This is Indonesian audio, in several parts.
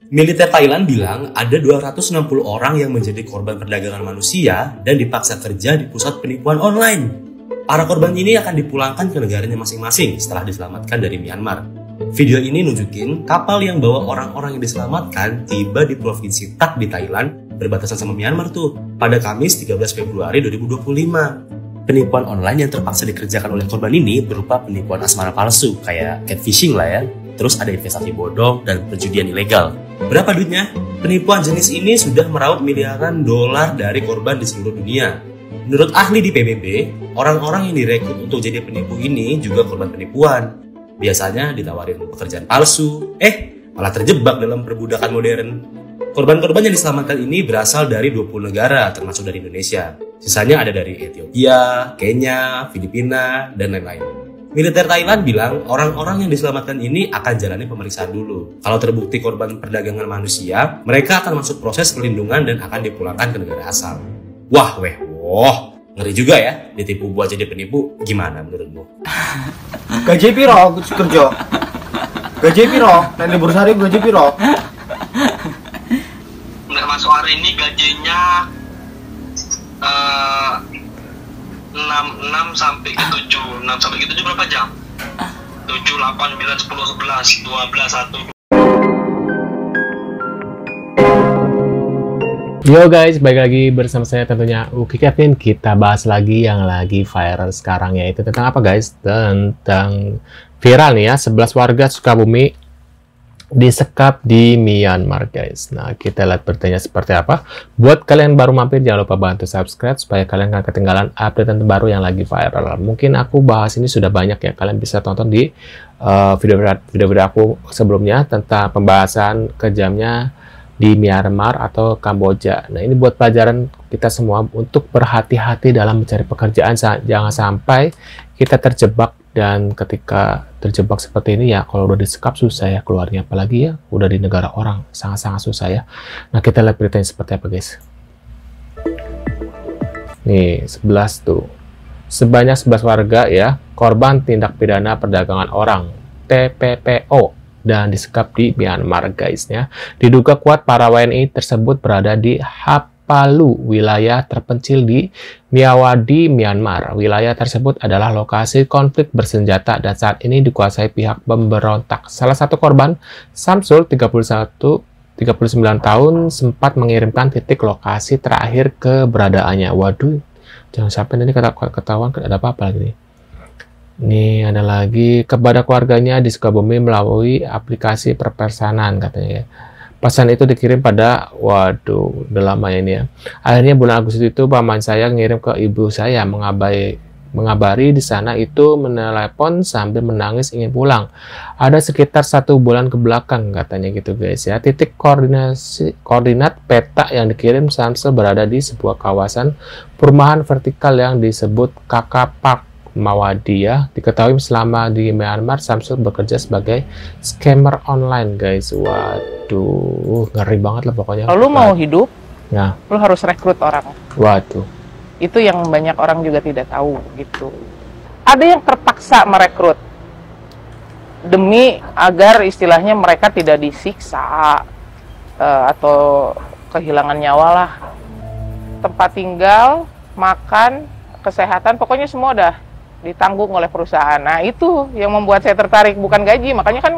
Militer Thailand bilang ada 260 orang yang menjadi korban perdagangan manusia dan dipaksa kerja di pusat penipuan online. Para korban ini akan dipulangkan ke negaranya masing-masing setelah diselamatkan dari Myanmar. Video ini nunjukin kapal yang bawa orang-orang yang diselamatkan tiba di Provinsi Tak di Thailand, berbatasan sama Myanmar tuh, pada Kamis 13 Februari 2025. Penipuan online yang terpaksa dikerjakan oleh korban ini berupa penipuan asmara palsu, kayak catfishing lah ya. Terus ada investasi bodong dan perjudian ilegal. Berapa duitnya? Penipuan jenis ini sudah meraup miliaran dolar dari korban di seluruh dunia. Menurut ahli di PBB, orang-orang yang direkrut untuk jadi penipu ini juga korban penipuan. Biasanya ditawarin pekerjaan palsu, malah terjebak dalam perbudakan modern. Korban-korban yang diselamatkan ini berasal dari 20 negara, termasuk dari Indonesia. Sisanya ada dari Ethiopia, Kenya, Filipina, dan lain-lain. Militer Thailand bilang orang-orang yang diselamatkan ini akan jalani pemeriksaan dulu. Kalau terbukti korban perdagangan manusia, mereka akan masuk proses perlindungan dan akan dipulangkan ke negara asal. Wah, ngeri juga ya, ditipu buat jadi penipu. Gimana menurutmu? Gaji piro aku kerja? Gaji piro? Nek libur sehari gaji piro? Nggak masuk hari ini gajinya 6 sampai ke 7. 6 sampai ke 7 berapa jam? 7, 8, 9, 10, 11, 12, 1. Yo guys, balik lagi bersama saya tentunya Uki Kevin. Kita bahas lagi yang lagi viral sekarang, yaitu tentang apa guys? Tentang viral nih ya, 11 warga Sukabumi disekap di Myanmar guys. Nah, kita lihat beritanya seperti apa. Buat kalian baru mampir, jangan lupa bantu subscribe supaya kalian gak ketinggalan update terbaru yang lagi viral. Mungkin aku bahas ini sudah banyak ya, kalian bisa tonton di video-video aku sebelumnya tentang pembahasan kejamnya di Myanmar atau Kamboja. Nah, ini buat pelajaran kita semua untuk berhati-hati dalam mencari pekerjaan. Jangan sampai kita terjebak, dan ketika terjebak seperti ini ya, kalau udah disekap susah ya keluarnya, apalagi ya udah di negara orang, sangat-sangat susah ya. Nah, kita lihat beritanya seperti apa guys. Nih, 11 tuh. Sebanyak 11 warga ya, korban tindak pidana perdagangan orang, TPPO, dan disekap di Myanmar guys ya. Diduga kuat para WNI tersebut berada di Hapalu, wilayah terpencil di Myawaddy, Myanmar. Wilayah tersebut adalah lokasi konflik bersenjata dan saat ini dikuasai pihak pemberontak. Salah satu korban, Samsul, 39 tahun, sempat mengirimkan titik lokasi terakhir keberadaannya. Waduh, jangan sampai nanti ketahuan ada apa-apa lagi nih. Ini ada lagi, kepada keluarganya di Sukabumi melalui aplikasi perpesanan katanya ya. Pesan itu dikirim pada, waduh, udah lama ini ya. Akhirnya bulan Agustus itu paman saya ngirim ke ibu saya mengabari di sana itu menelepon sambil menangis ingin pulang. Ada sekitar 1 bulan ke belakang katanya gitu guys ya. Titik koordinat peta yang dikirim Samsul berada di sebuah kawasan perumahan vertikal yang disebut Kakak Park Myawaddy ya. Diketahui selama di Myanmar Samsul bekerja sebagai scammer online guys. Waduh, ngeri banget lah pokoknya. Kalau lu mau hidup, nah, lu harus rekrut orang. Waduh. Itu yang banyak orang juga tidak tahu gitu. Ada yang terpaksa merekrut demi agar istilahnya mereka tidak disiksa atau kehilangan nyawa lah. Tempat tinggal, makan, kesehatan, pokoknya semua udah ditanggung oleh perusahaan. Nah, itu yang membuat saya tertarik, bukan gaji. Makanya kan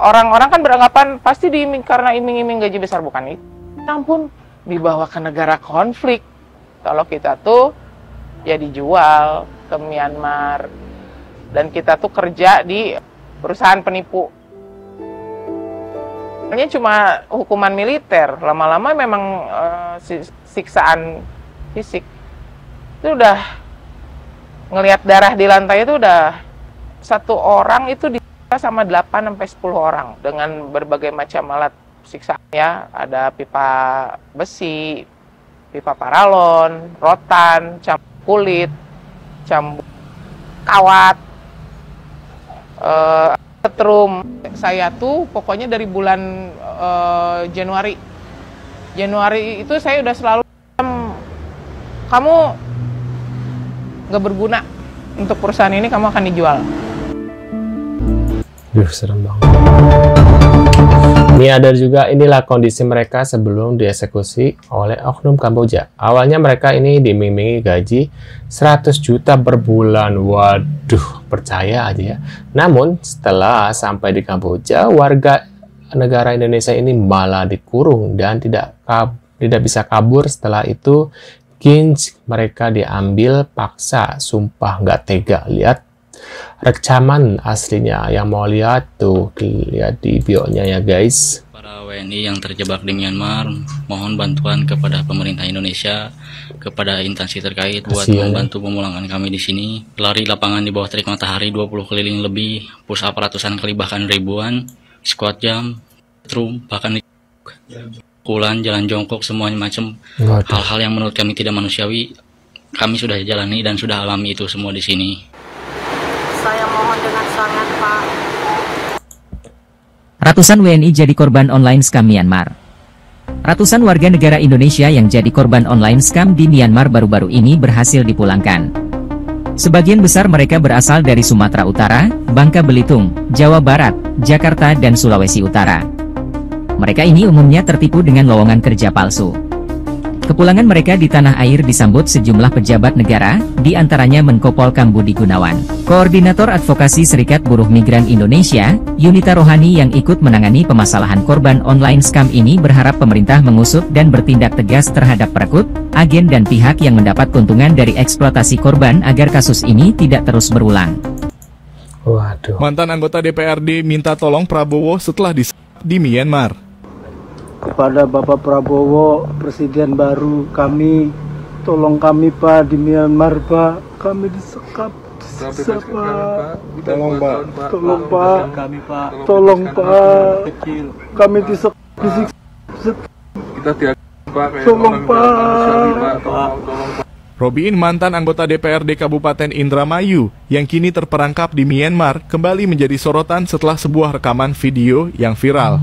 orang-orang kan beranggapan pasti karena iming-iming gaji besar, bukan itu. Ampun, dibawa ke negara konflik. Kalau kita tuh ya dijual ke Myanmar dan kita tuh kerja di perusahaan penipu. Ini cuma hukuman militer, lama-lama memang siksaan fisik. Itu udah ngelihat darah di lantai, itu udah 1 orang itu disiksa sama 8-10 orang dengan berbagai macam alat siksaan ya. Ada pipa besi, pipa paralon, rotan, cambuk kulit, cambuk kawat, setrum. Saya tuh pokoknya dari bulan Januari itu saya udah selalu, kamu nggak berguna untuk perusahaan ini, kamu akan dijual. Serem banget. Ini ada juga, inilah kondisi mereka sebelum dieksekusi oleh oknum Kamboja. Awalnya mereka ini diiming-imingi gaji 100 juta per bulan. Waduh, percaya aja ya. Namun setelah sampai di Kamboja, warga negara Indonesia ini malah dikurung dan tidak bisa kabur. Setelah itu Ginj mereka diambil paksa. Sumpah nggak tega. Lihat rekaman aslinya. Yang mau lihat tuh, lihat di bio-nya ya guys. Para WNI yang terjebak di Myanmar, mohon bantuan kepada pemerintah Indonesia, kepada instansi terkait buat membantu pemulangan kami di sini. Lari lapangan di bawah terik matahari 20 keliling lebih, push up ratusan kali bahkan ribuan, squat jam, drum, bahkan pukulan, jalan jongkok, semuanya macam hal-hal yang menurut kami tidak manusiawi. Kami sudah jalani dan sudah alami itu semua di sini. Saya mohon dengan sangat, Pak. Ratusan WNI jadi korban online scam Myanmar. Ratusan warga negara Indonesia yang jadi korban online scam di Myanmar baru-baru ini berhasil dipulangkan. Sebagian besar mereka berasal dari Sumatera Utara, Bangka Belitung, Jawa Barat, Jakarta, dan Sulawesi Utara. Mereka ini umumnya tertipu dengan lowongan kerja palsu. Kepulangan mereka di tanah air disambut sejumlah pejabat negara, di antaranya Menko Polkam Budi Gunawan. Koordinator Advokasi Serikat Buruh Migran Indonesia, Yunita Rohani yang ikut menangani permasalahan korban online scam ini berharap pemerintah mengusut dan bertindak tegas terhadap perekrut, agen dan pihak yang mendapat keuntungan dari eksploitasi korban agar kasus ini tidak terus berulang. Waduh. Mantan anggota DPRD minta tolong Prabowo setelah di Myanmar. Kepada Bapak Prabowo, Presiden baru kami, tolong kami Pak di Myanmar Pak, kami disekap, disiksa Pak, tolong Pak, tolong Pak, tolong Pak, kami disiksa, tolong Pak. Robiin, mantan anggota DPRD Kabupaten Indramayu yang kini terperangkap di Myanmar, kembali menjadi sorotan setelah sebuah rekaman video yang viral.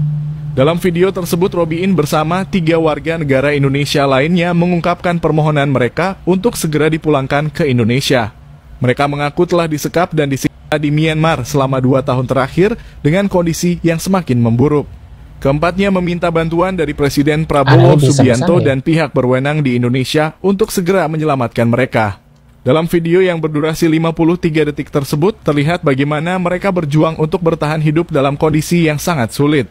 Dalam video tersebut, Robiin bersama 3 warga negara Indonesia lainnya mengungkapkan permohonan mereka untuk segera dipulangkan ke Indonesia. Mereka mengaku telah disekap dan disiksa di Myanmar selama 2 tahun terakhir dengan kondisi yang semakin memburuk. Keempatnya meminta bantuan dari Presiden Prabowo Subianto dan pihak berwenang di Indonesia untuk segera menyelamatkan mereka. Dalam video yang berdurasi 53 detik tersebut, terlihat bagaimana mereka berjuang untuk bertahan hidup dalam kondisi yang sangat sulit.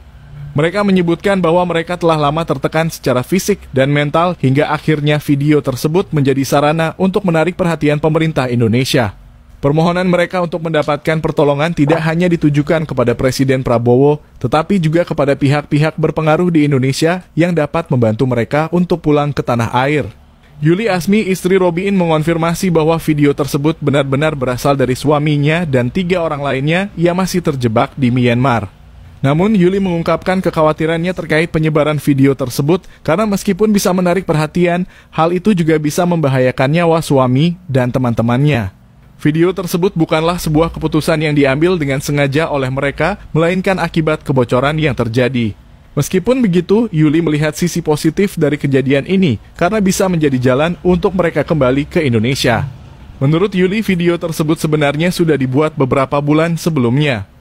Mereka menyebutkan bahwa mereka telah lama tertekan secara fisik dan mental hingga akhirnya video tersebut menjadi sarana untuk menarik perhatian pemerintah Indonesia. Permohonan mereka untuk mendapatkan pertolongan tidak hanya ditujukan kepada Presiden Prabowo, tetapi juga kepada pihak-pihak berpengaruh di Indonesia yang dapat membantu mereka untuk pulang ke tanah air. Yuli Asmi, istri Robiin, mengonfirmasi bahwa video tersebut benar-benar berasal dari suaminya dan 3 orang lainnya yang masih terjebak di Myanmar. Namun, Yuli mengungkapkan kekhawatirannya terkait penyebaran video tersebut karena meskipun bisa menarik perhatian, hal itu juga bisa membahayakan nyawa suami dan teman-temannya. Video tersebut bukanlah sebuah keputusan yang diambil dengan sengaja oleh mereka, melainkan akibat kebocoran yang terjadi. Meskipun begitu, Yuli melihat sisi positif dari kejadian ini karena bisa menjadi jalan untuk mereka kembali ke Indonesia. Menurut Yuli, video tersebut sebenarnya sudah dibuat beberapa bulan sebelumnya.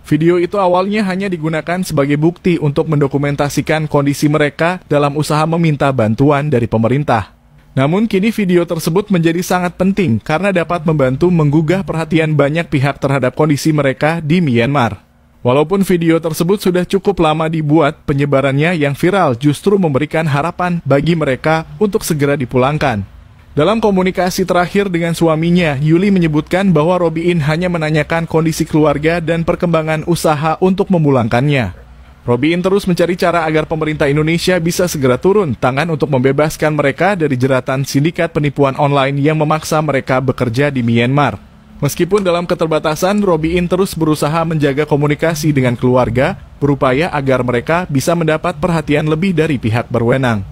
Video itu awalnya hanya digunakan sebagai bukti untuk mendokumentasikan kondisi mereka dalam usaha meminta bantuan dari pemerintah. Namun kini video tersebut menjadi sangat penting karena dapat membantu menggugah perhatian banyak pihak terhadap kondisi mereka di Myanmar. Walaupun video tersebut sudah cukup lama dibuat, penyebarannya yang viral justru memberikan harapan bagi mereka untuk segera dipulangkan. Dalam komunikasi terakhir dengan suaminya, Yuli menyebutkan bahwa Robiin hanya menanyakan kondisi keluarga dan perkembangan usaha untuk memulangkannya. Robiin terus mencari cara agar pemerintah Indonesia bisa segera turun tangan untuk membebaskan mereka dari jeratan sindikat penipuan online yang memaksa mereka bekerja di Myanmar. Meskipun dalam keterbatasan, Robiin terus berusaha menjaga komunikasi dengan keluarga, berupaya agar mereka bisa mendapat perhatian lebih dari pihak berwenang.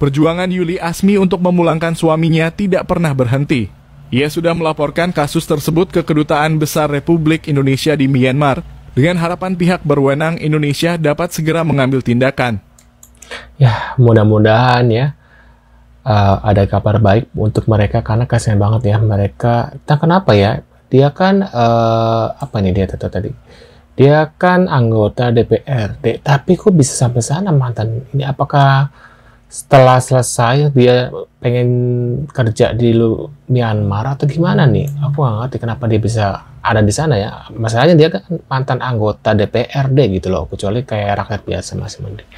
Perjuangan Yuli Asmi untuk memulangkan suaminya tidak pernah berhenti. Ia sudah melaporkan kasus tersebut ke Kedutaan Besar Republik Indonesia di Myanmar dengan harapan pihak berwenang Indonesia dapat segera mengambil tindakan. Ya, mudah-mudahan ya ada kabar baik untuk mereka karena kasihan banget ya mereka. Entah kenapa ya, dia kan apa nih dia tadi? Dia kan anggota DPRD, tapi kok bisa sampai sana mantan ini? Apakah setelah selesai dia pengen kerja di Myanmar atau gimana nih? Aku nggak ngerti kenapa dia bisa ada di sana ya. Masalahnya dia kan mantan anggota DPRD gitu loh, kecuali kayak rakyat biasa masih mending.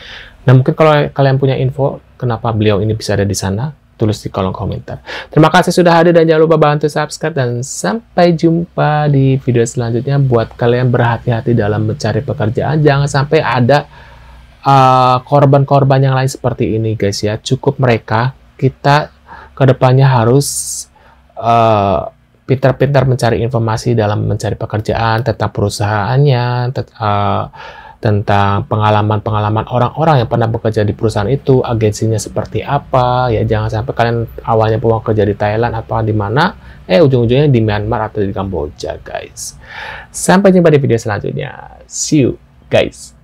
Nah, mungkin kalau kalian punya info kenapa beliau ini bisa ada di sana, tulis di kolom komentar. Terima kasih sudah hadir dan jangan lupa bantu subscribe dan sampai jumpa di video selanjutnya. Buat kalian berhati-hati dalam mencari pekerjaan, jangan sampai ada korban-korban yang lain seperti ini guys ya. Cukup mereka, kita kedepannya harus pintar-pintar mencari informasi dalam mencari pekerjaan tentang perusahaannya, tentang pengalaman-pengalaman orang-orang yang pernah bekerja di perusahaan itu, agensinya seperti apa, ya jangan sampai kalian awalnya mau kerja di Thailand atau di mana, ujung-ujungnya di Myanmar atau di Kamboja guys. Sampai jumpa di video selanjutnya. See you guys.